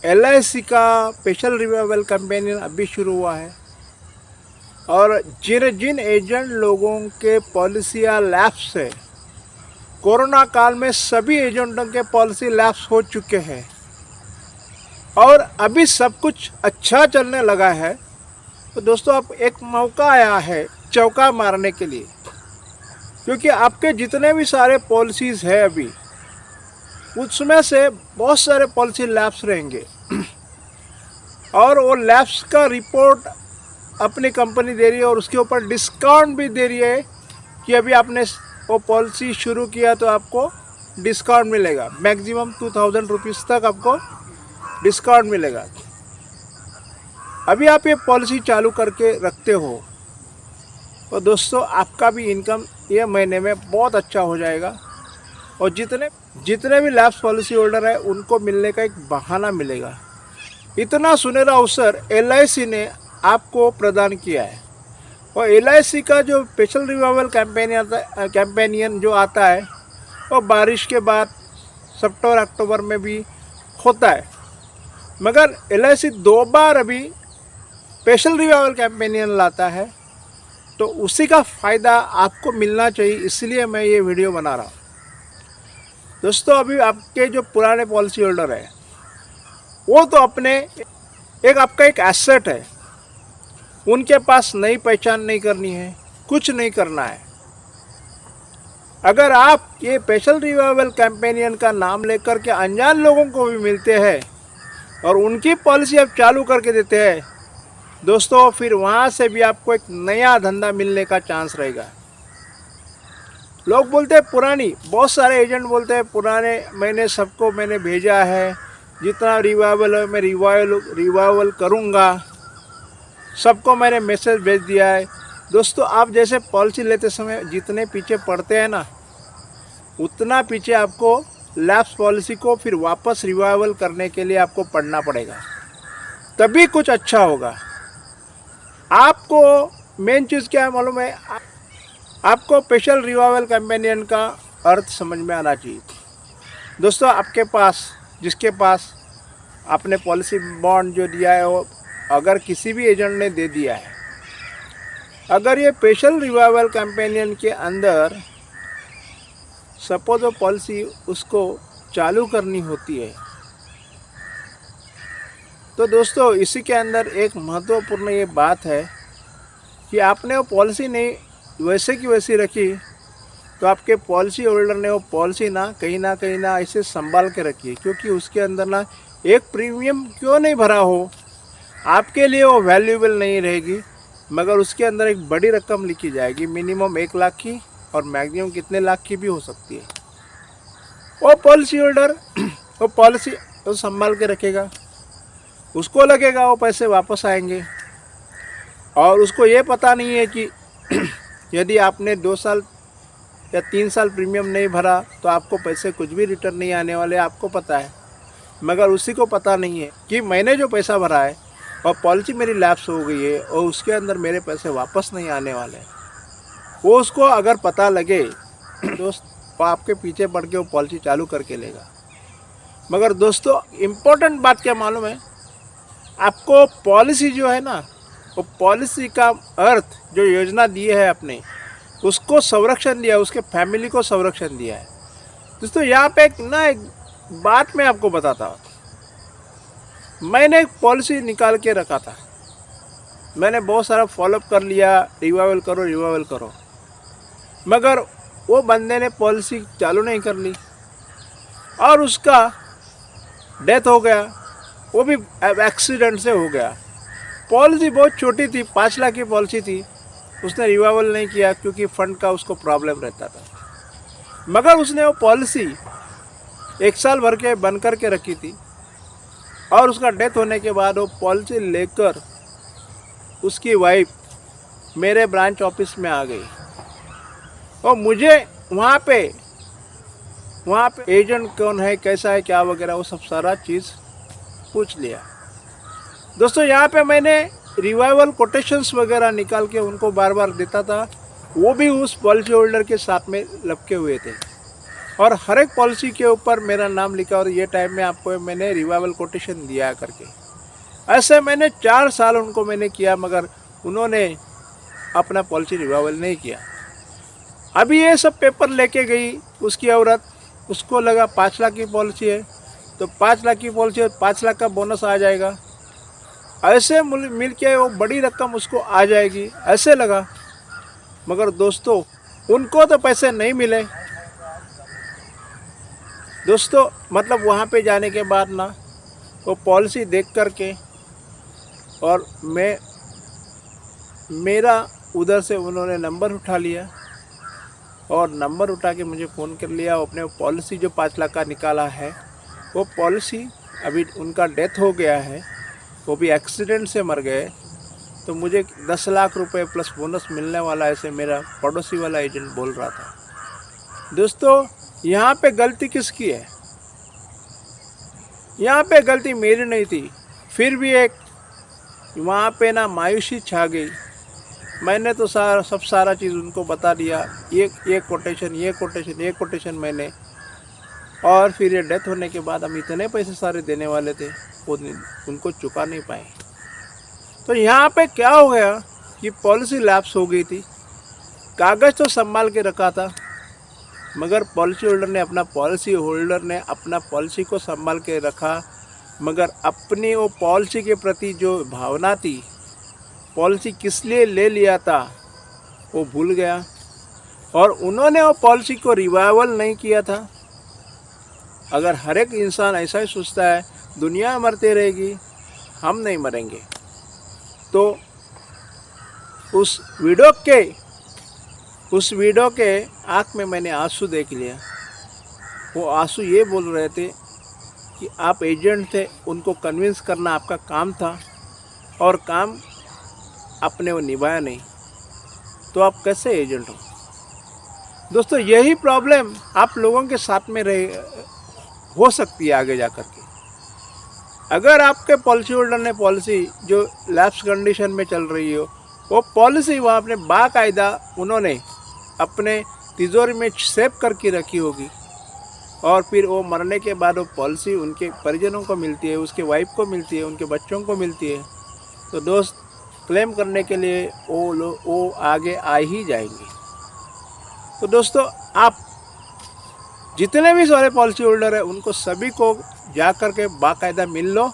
LIC का special revival campaign अभी शुरू हुआ है और जिन जिन एजेंट लोगों के पॉलिसियाँ लैप्स है, कोरोना काल में सभी एजेंटों के पॉलिसी लैप्स हो चुके हैं और अभी सब कुछ अच्छा चलने लगा है। तो दोस्तों, आप एक मौका आया है चौका मारने के लिए, क्योंकि आपके जितने भी सारे पॉलिसीज़ है अभी, उसमें से बहुत सारे पॉलिसी लैप्स रहेंगे और वो लैप्स का रिपोर्ट अपनी कंपनी दे रही है और उसके ऊपर डिस्काउंट भी दे रही है कि अभी आपने वो पॉलिसी शुरू किया तो आपको डिस्काउंट मिलेगा, मैक्सिमम 2000 रुपीज़ तक आपको डिस्काउंट मिलेगा। अभी आप ये पॉलिसी चालू करके रखते हो तो दोस्तों, आपका भी इनकम ये महीने में बहुत अच्छा हो जाएगा और जितने जितने भी लैप्स पॉलिसी होल्डर है उनको मिलने का एक बहाना मिलेगा। इतना सुनहरा अवसर LIC ने आपको प्रदान किया है और LIC का जो स्पेशल रिवाइवल कैंपेनियन जो आता है वो बारिश के बाद सितंबर अक्टूबर में भी होता है, मगर LIC 2 बार अभी स्पेशल रिवाइवल कैंपेनियन लाता है, तो उसी का फ़ायदा आपको मिलना चाहिए, इसलिए मैं ये वीडियो बना रहा हूँ। दोस्तों, अभी आपके जो पुराने पॉलिसी होल्डर है वो तो अपने आपका एक एसेट है, उनके पास नई पहचान नहीं करनी है, कुछ नहीं करना है। अगर आप ये स्पेशल रिवाइवल कैंपेनियन का नाम लेकर के अनजान लोगों को भी मिलते हैं और उनकी पॉलिसी आप चालू करके देते हैं दोस्तों, फिर वहाँ से भी आपको एक नया धंधा मिलने का चांस रहेगा। लोग बोलते हैं पुरानी, बहुत सारे एजेंट बोलते हैं पुराने, मैंने भेजा है, जितना रिवाइवल है मैं रिवाइवल करूँगा, सबको मैंने मैसेज भेज दिया है। दोस्तों, आप जैसे पॉलिसी लेते समय जितने पीछे पड़ते हैं ना, उतना पीछे आपको लैप्स पॉलिसी को फिर वापस रिवाइवल करने के लिए आपको पढ़ना पड़ेगा, तभी कुछ अच्छा होगा। आपको मेन चीज़ क्या है मालूम है? आपको स्पेशल रिवाइवल कैंपेनियन का अर्थ समझ में आना चाहिए। दोस्तों, आपके पास जिसके पास आपने पॉलिसी बॉन्ड जो दिया है वो अगर किसी भी एजेंट ने दे दिया है, अगर ये स्पेशल रिवाइवल कैंपेनियन के अंदर सपोज वो पॉलिसी उसको चालू करनी होती है, तो दोस्तों इसी के अंदर एक महत्वपूर्ण ये बात है कि आपने वो पॉलिसी नहीं वैसे की वैसी रखी, तो आपके पॉलिसी होल्डर ने वो पॉलिसी कहीं ना ऐसे संभाल के रखी है, क्योंकि उसके अंदर एक प्रीमियम क्यों नहीं भरा हो, आपके लिए वो वैल्यूएबल नहीं रहेगी, मगर उसके अंदर एक बड़ी रकम लिखी जाएगी, मिनिमम 1 लाख की और मैक्सिमम कितने लाख की भी हो सकती है। वो पॉलिसी होल्डर वो पॉलिसी तो संभाल के रखेगा, उसको लगेगा वो पैसे वापस आएंगे और उसको ये पता नहीं है कि यदि आपने 2 साल या 3 साल प्रीमियम नहीं भरा तो आपको पैसे कुछ भी रिटर्न नहीं आने वाले, आपको पता है, मगर उसी को पता नहीं है कि मैंने जो पैसा भरा है और पॉलिसी मेरी लैप्स हो गई है और उसके अंदर मेरे पैसे वापस नहीं आने वाले। वो उसको अगर पता लगे दोस्त, वो आपके पीछे पड़ के वो पॉलिसी चालू करके लेगा। मगर दोस्तों, इम्पोर्टेंट बात क्या मालूम है? आपको पॉलिसी जो है ना, वो पॉलिसी का अर्थ जो योजना दी है आपने, उसको संरक्षण दिया, उसके फैमिली को संरक्षण दिया है। दोस्तों, यहाँ पे एक बात मैं आपको बताता हूँ। मैंने एक पॉलिसी निकाल के रखा था, मैंने बहुत सारा फॉलोअप कर लिया, रिवाइवल करो, मगर वो बंदे ने पॉलिसी चालू नहीं कर ली और उसका डेथ हो गया, वो भी एक्सीडेंट से हो गया। पॉलिसी बहुत छोटी थी, 5 लाख की पॉलिसी थी, उसने रिवाइवल नहीं किया क्योंकि फंड का उसको प्रॉब्लम रहता था, मगर उसने वो पॉलिसी 1 साल भर के बन कर के रखी थी और उसका डेथ होने के बाद वो पॉलिसी लेकर उसकी वाइफ मेरे ब्रांच ऑफिस में आ गई और मुझे वहाँ पे एजेंट कौन है, कैसा है, क्या वगैरह वो सब सारा चीज़ पूछ लिया। दोस्तों, यहाँ पे मैंने रिवाइवल कोटेशंस वगैरह निकाल के उनको बार बार देता था, वो भी उस पॉलिसी होल्डर के साथ में लपके हुए थे। और हर एक पॉलिसी के ऊपर मेरा नाम लिखा और ये टाइम में आपको मैंने रिवाइवल कोटेशन दिया करके। ऐसे मैंने 4 साल उनको मैंने किया, मगर उन्होंने अपना पॉलिसी रिवाइवल नहीं किया। अभी ये सब पेपर लेके गई उसकी औरत, उसको लगा 5 लाख की पॉलिसी है तो 5 लाख की पॉलिसी है, 5 लाख का बोनस आ जाएगा, ऐसे मिल के वो बड़ी रकम उसको आ जाएगी, ऐसे लगा। मगर दोस्तों उनको तो पैसे नहीं मिले दोस्तों। मतलब वहाँ पे जाने के बाद ना वो पॉलिसी देख कर के और मेरा उधर से उन्होंने नंबर उठा लिया और नंबर उठा के मुझे फ़ोन कर लिया। अपने पॉलिसी जो 5 लाख का निकाला है वो पॉलिसी अभी उनका डेथ हो गया है, वो भी एक्सीडेंट से मर गए, तो मुझे 10 लाख रुपए प्लस बोनस मिलने वाला, ऐसे मेरा पड़ोसी वाला एजेंट बोल रहा था। दोस्तों यहाँ पे गलती किसकी है? यहाँ पे गलती मेरी नहीं थी, फिर भी एक वहाँ पे ना मायूसी छा गई। मैंने तो सारा चीज़ उनको बता दिया, ये कोटेशन मैंने, और फिर ये डेथ होने के बाद हम इतने पैसे सारे देने वाले थे वो उनको चुका नहीं पाए। तो यहाँ पे क्या हो गया कि पॉलिसी लैप्स हो गई थी, कागज़ तो संभाल के रखा था, मगर पॉलिसी होल्डर ने अपना पॉलिसी को संभाल के रखा, मगर अपनी वो पॉलिसी के प्रति जो भावना थी, पॉलिसी किस लिए ले लिया था वो भूल गया, और उन्होंने वो पॉलिसी को रिवाइवल नहीं किया था। अगर हर एक इंसान ऐसा ही सोचता है दुनिया मरती रहेगी, हम नहीं मरेंगे, तो उस वीडियो के आँख में मैंने आंसू देख लिया। वो आंसू ये बोल रहे थे कि आप एजेंट थे, उनको कन्विंस करना आपका काम था और काम आपने वो निभाया नहीं, तो आप कैसे एजेंट हो? दोस्तों यही प्रॉब्लम आप लोगों के साथ में हो सकती है आगे जा कर के। अगर आपके पॉलिसी होल्डर ने पॉलिसी जो लैप्स कंडीशन में चल रही हो, वो पॉलिसी वहाँ अपने बाकायदा उन्होंने अपने तिजोरी में सेव करके रखी होगी, और फिर वो मरने के बाद वो पॉलिसी उनके परिजनों को मिलती है, उसके वाइफ को मिलती है, उनके बच्चों को मिलती है, तो दोस्त क्लेम करने के लिए वो आगे आ ही जाएंगे। तो दोस्तों आप जितने भी सारे पॉलिसी होल्डर है उनको सभी को जा कर के बाकायदा मिल लो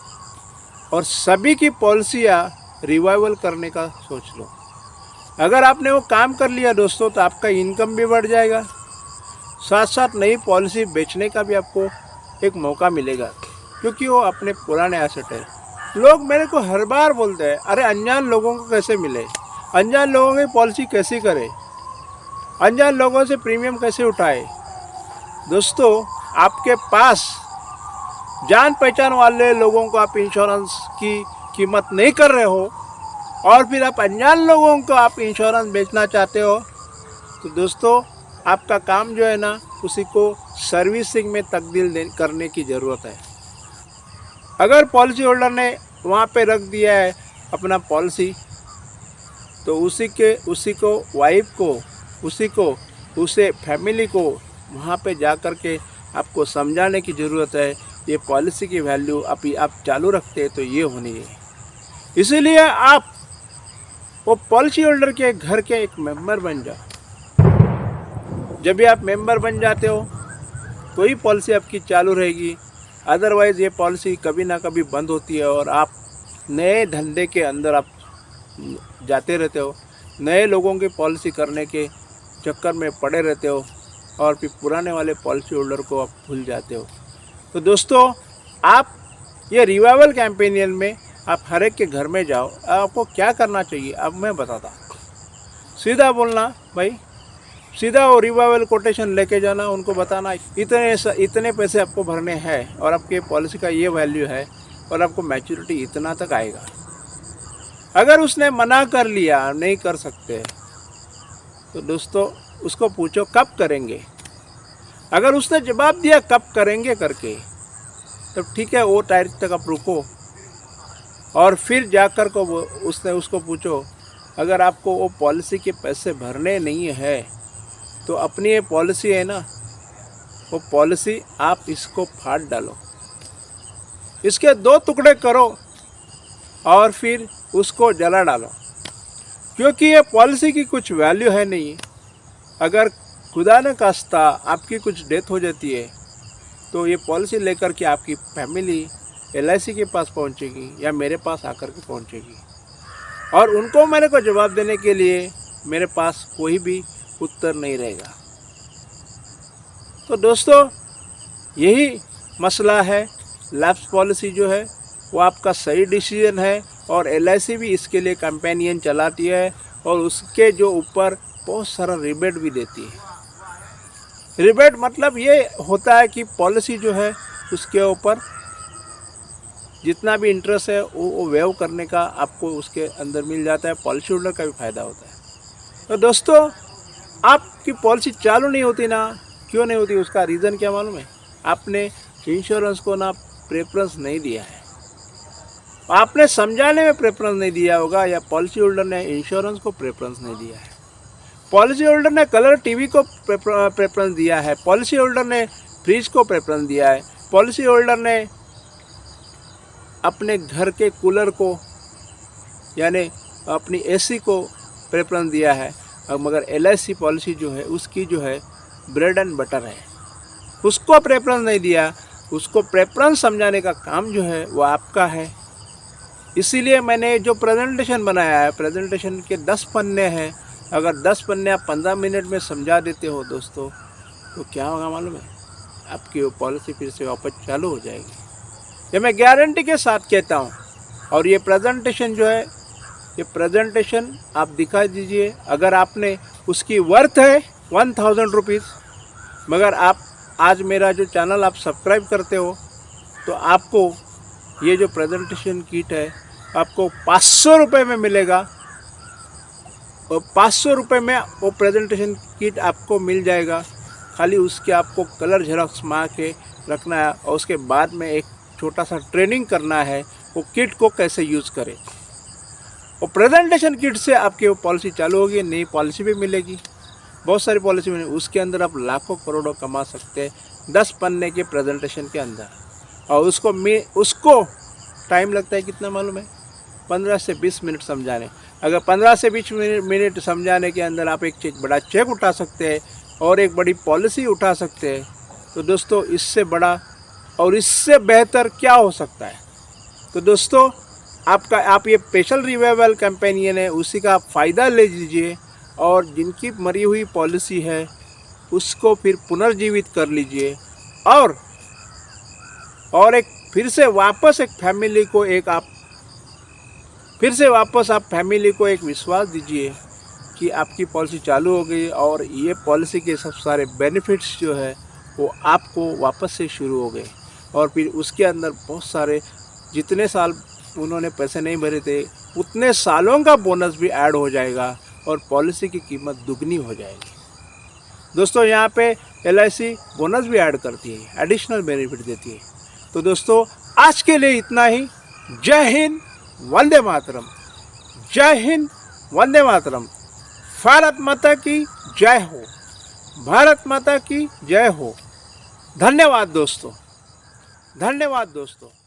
और सभी की पॉलिसियाँ रिवाइवल करने का सोच लो। अगर आपने वो काम कर लिया दोस्तों तो आपका इनकम भी बढ़ जाएगा, साथ साथ नई पॉलिसी बेचने का भी आपको एक मौका मिलेगा, क्योंकि वो अपने पुराने एसेट है। लोग मेरे को हर बार बोलते हैं अरे अनजान लोगों को कैसे मिले, अनजान लोगों की पॉलिसी कैसी करे, अनजान लोगों से प्रीमियम कैसे उठाए। दोस्तों आपके पास जान पहचान वाले लोगों को आप इंश्योरेंस की कीमत नहीं कर रहे हो और फिर आप अनजान लोगों को आप इंश्योरेंस बेचना चाहते हो, तो दोस्तों आपका काम जो है ना उसी को सर्विसिंग में तब्दील करने की ज़रूरत है। अगर पॉलिसी होल्डर ने वहाँ पे रख दिया है अपना पॉलिसी, तो उसी को वाइफ को उसे फैमिली को वहाँ पे जा कर के आपको समझाने की ज़रूरत है। ये पॉलिसी की वैल्यू आप चालू रखते हैं तो ये होनी है। इसीलिए आप वो पॉलिसी होल्डर के घर के एक मेंबर बन जाओ। जब भी आप मेंबर बन जाते हो तो ही पॉलिसी आपकी चालू रहेगी, अदरवाइज़ ये पॉलिसी कभी ना कभी बंद होती है और आप नए धंधे के अंदर आप जाते रहते हो, नए लोगों की पॉलिसी करने के चक्कर में पड़े रहते हो और फिर पुराने वाले पॉलिसी होल्डर को आप भूल जाते हो। तो दोस्तों आप ये रिवाइवल कैंपेनियन में आप हर एक के घर में जाओ। आपको क्या करना चाहिए अब मैं बताता हूँ। सीधा बोलना भाई, सीधा वो रिवाइवल कोटेशन लेके जाना, उनको बताना इतने पैसे आपको भरने हैं और आपके पॉलिसी का ये वैल्यू है और आपको मैच्योरिटी इतना तक आएगा। अगर उसने मना कर लिया नहीं कर सकते, तो दोस्तों उसको पूछो कब करेंगे। अगर उसने जवाब दिया कब करेंगे करके, तब ठीक है वो तारीख तक आप रुको और फिर जाकर को उसको पूछो अगर आपको वो पॉलिसी के पैसे भरने नहीं है तो अपनी ये पॉलिसी है ना वो पॉलिसी आप इसको फाड़ डालो, इसके 2 टुकड़े करो और फिर उसको जला डालो, क्योंकि ये पॉलिसी की कुछ वैल्यू है नहीं। अगर खुदा न खास्ता आपकी कुछ डेथ हो जाती है तो ये पॉलिसी लेकर के आपकी फैमिली LIC के पास पहुंचेगी या मेरे पास आकर के पहुंचेगी, और उनको मेरे को जवाब देने के लिए मेरे पास कोई भी उत्तर नहीं रहेगा। तो दोस्तों, यही मसला है। लैप्स पॉलिसी जो है वो आपका सही डिसीजन है, और LIC भी इसके लिए कैंपेनियन चलाती है, और उसके जो ऊपर बहुत सारा रिबेट भी देती है। रिबेट मतलब ये होता है कि पॉलिसी जो है उसके ऊपर जितना भी इंटरेस्ट है वो वेव करने का आपको उसके अंदर मिल जाता है, पॉलिसी होल्डर का भी फ़ायदा होता है। तो दोस्तों, आपकी पॉलिसी चालू नहीं होती ना, क्यों नहीं होती, उसका रीज़न क्या मालूम है? आपने इंश्योरेंस को ना प्रेफरेंस नहीं दिया है, आपने समझाने में प्रेफरेंस नहीं दिया होगा, या पॉलिसी होल्डर ने इंश्योरेंस को प्रेफरेंस नहीं दिया है। पॉलिसी होल्डर ने कलर टीवी को प्रेफरेंस दिया है, पॉलिसी होल्डर ने फ्रिज को प्रेफरेंस दिया है, पॉलिसी होल्डर ने अपने घर के कूलर को यानी अपनी AC को प्रेफरेंस दिया है। मगर LIC पॉलिसी जो है उसकी जो है ब्रेड एंड बटर है, उसको प्रेफरेंस नहीं दिया। उसको प्रेफरेंस समझाने का काम जो है वो आपका है। इसीलिए मैंने जो प्रेजेंटेशन बनाया है, प्रेजेंटेशन के 10 पन्ने हैं। अगर 10 पन्ने आप 15 मिनट में समझा देते हो दोस्तों, तो क्या होगा मालूम है? आपकी वो पॉलिसी फिर से वापस चालू हो जाएगी, ये मैं गारंटी के साथ कहता हूँ। और ये प्रेजेंटेशन जो है, ये प्रेजेंटेशन आप दिखा दीजिए। अगर आपने उसकी वर्थ है 1000 रुपीज़, मगर आप आज मेरा जो चैनल आप सब्सक्राइब करते हो, तो आपको ये जो प्रेजेंटेशन किट है आपको 500 रुपये में मिलेगा, और 500 रुपये में वो प्रेजेंटेशन किट आपको मिल जाएगा। खाली उसके आपको कलर झेरॉक्स मार के रखना है, और उसके बाद में एक छोटा सा ट्रेनिंग करना है वो किट को कैसे यूज़ करें। और प्रेजेंटेशन किट से आपकी वो पॉलिसी चालू होगी, नई पॉलिसी भी मिलेगी, बहुत सारी पॉलिसी मिलेगी। उसके अंदर आप लाखों करोड़ों कमा सकते हैं 10 पन्ने के प्रेजेंटेशन के अंदर। और उसको टाइम लगता है कितना मालूम है? 15 से 20 मिनट समझाने। अगर 15 से 20 मिनट समझाने के अंदर आप एक बड़ा चेक उठा सकते हैं और एक बड़ी पॉलिसी उठा सकते हैं, तो दोस्तों इससे बड़ा और इससे बेहतर क्या हो सकता है? तो दोस्तों, आप ये स्पेशल रिवाइवल कैंपेनियन है, उसी का आप फ़ायदा ले लीजिए, और जिनकी मरी हुई पॉलिसी है उसको फिर पुनर्जीवित कर लीजिए, और एक फिर से वापस एक फैमिली को आप फैमिली को एक विश्वास दीजिए कि आपकी पॉलिसी चालू हो गई, और ये पॉलिसी के सब सारे बेनिफिट्स जो है वो आपको वापस से शुरू हो गए। और फिर उसके अंदर बहुत सारे जितने साल उन्होंने पैसे नहीं भरे थे उतने सालों का बोनस भी ऐड हो जाएगा, और पॉलिसी की कीमत दुगनी हो जाएगी। दोस्तों, यहाँ पे LIC बोनस भी ऐड करती है, एडिशनल बेनिफिट देती है। तो दोस्तों, आज के लिए इतना ही। जय हिंद, वंदे मातरम। जय हिंद, वंदे मातरम। भारत माता की जय हो। भारत माता की जय हो। धन्यवाद दोस्तों, धन्यवाद दोस्तों।